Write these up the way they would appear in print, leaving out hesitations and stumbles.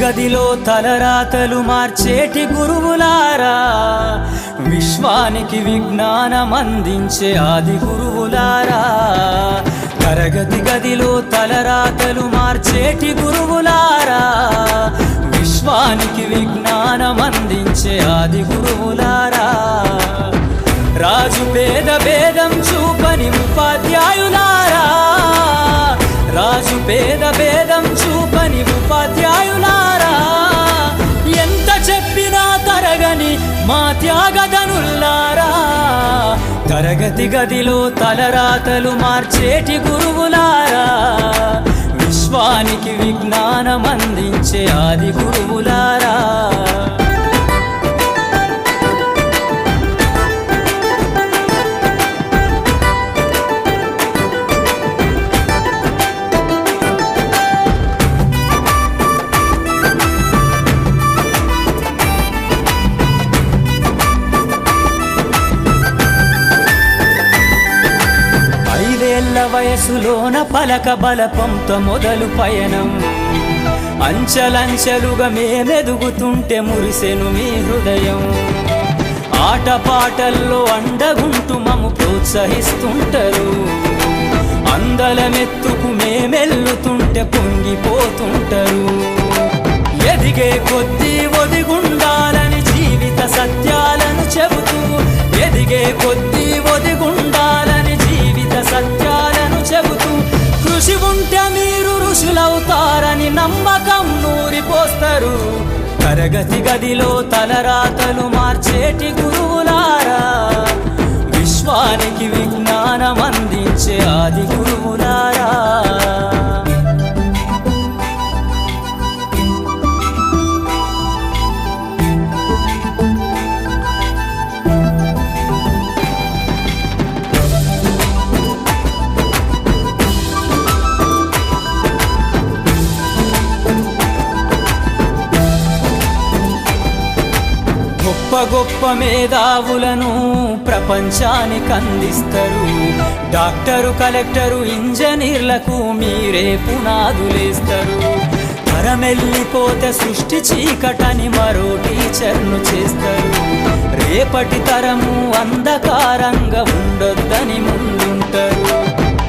గదిలో తలరాతలు మార్చేటి గురువులారా, విశ్వానికి విజ్ఞానం అందించే ఆది గురువులారా. తరగతి గదిలో తలరాతలు మార్చేటి గురువులారా, విశ్వానికి విజ్ఞానం అందించే ఆది గురువులారా. రాజు పేద భేదం చూపని ఉపాధ్యాయులారా, రాజు పేద భేదం చూపని ఉపాధ్యాయులారా. ఎంత చెప్పినా తరగని మా త్యాగధనుల్లారా, తరగతి గదిలో తలరాతలు మార్చేటి గురువులారా, విశ్వానికి విజ్ఞానం అందించే ఆది గురువులారా. వయసులోన పలక బలపంతో మొదలు పయనం, అంచలంచెలుగా మేమెదుగుతుంటే మురిసెను మీ హృదయం. ఆటపాటల్లో అండగుంటూ మము ప్రోత్సహిస్తుంటారు, అందలమెత్తుకు మేమెల్లుతుంటే పొంగిపోతుంటారు. ఎదిగే కొద్దీ ఒదిగుండాలని జీవిత సత్యాలను చెబుతూ, ఎదిగే కొద్దీ ఒదిగుండాలని జీవిత సత్యాలను చెబుతూ, కృషి ఉంటే మీరు ఋషులవుతారని నమ్మకం నూరిపోస్తారు. తరగతి గదిలో తలరాతలు మార్చేటి గురువులారా, విశ్వానికి విజ్ఞానం అందించే ఆది గురువులారా. గొప్ప గొప్ప మేధావులను ప్రపంచానికి అందిస్తారు. డాక్టరు, కలెక్టరు, ఇంజనీర్లకు మీరే పునాదులేస్తారు. తరమెల్లిపోతే సృష్టి చీకటని మరో టీచర్ను చేస్తారు. రేపటి తరము అంధకారంగా ఉండొద్దని ముందుంటారు.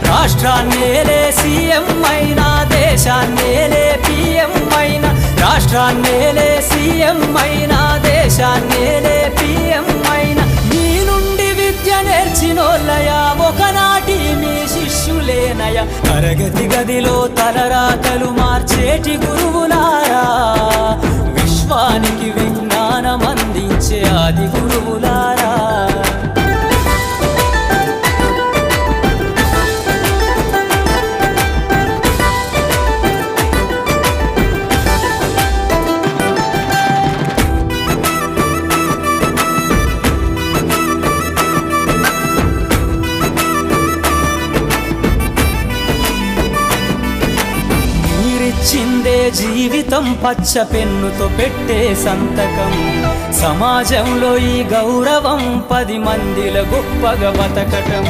రాష్ట్రాన్నేలే సీఎం అయినా, దేశాన్నేలే పిఎం అయినా, రాష్ట్రాన్నేలే సీఎం అయినా, దేశాన్నేలే పిఎం అయినా, మీ నుండి విద్య నేర్చినోళ్ళయా, ఒకనాటి మీ శిష్యులేనయా. తరగతి గదిలో తలరాతలు మార్చేటి గురువులారా, విశ్వానికి విజ్ఞానం అందించే ఆది గురువులారా. చిందే జీవితం పచ్చ పెన్నుతో పెట్టే సంతకం, సమాజంలో ఈ గౌరవం 10 మందిల గొప్పగా బతకటం.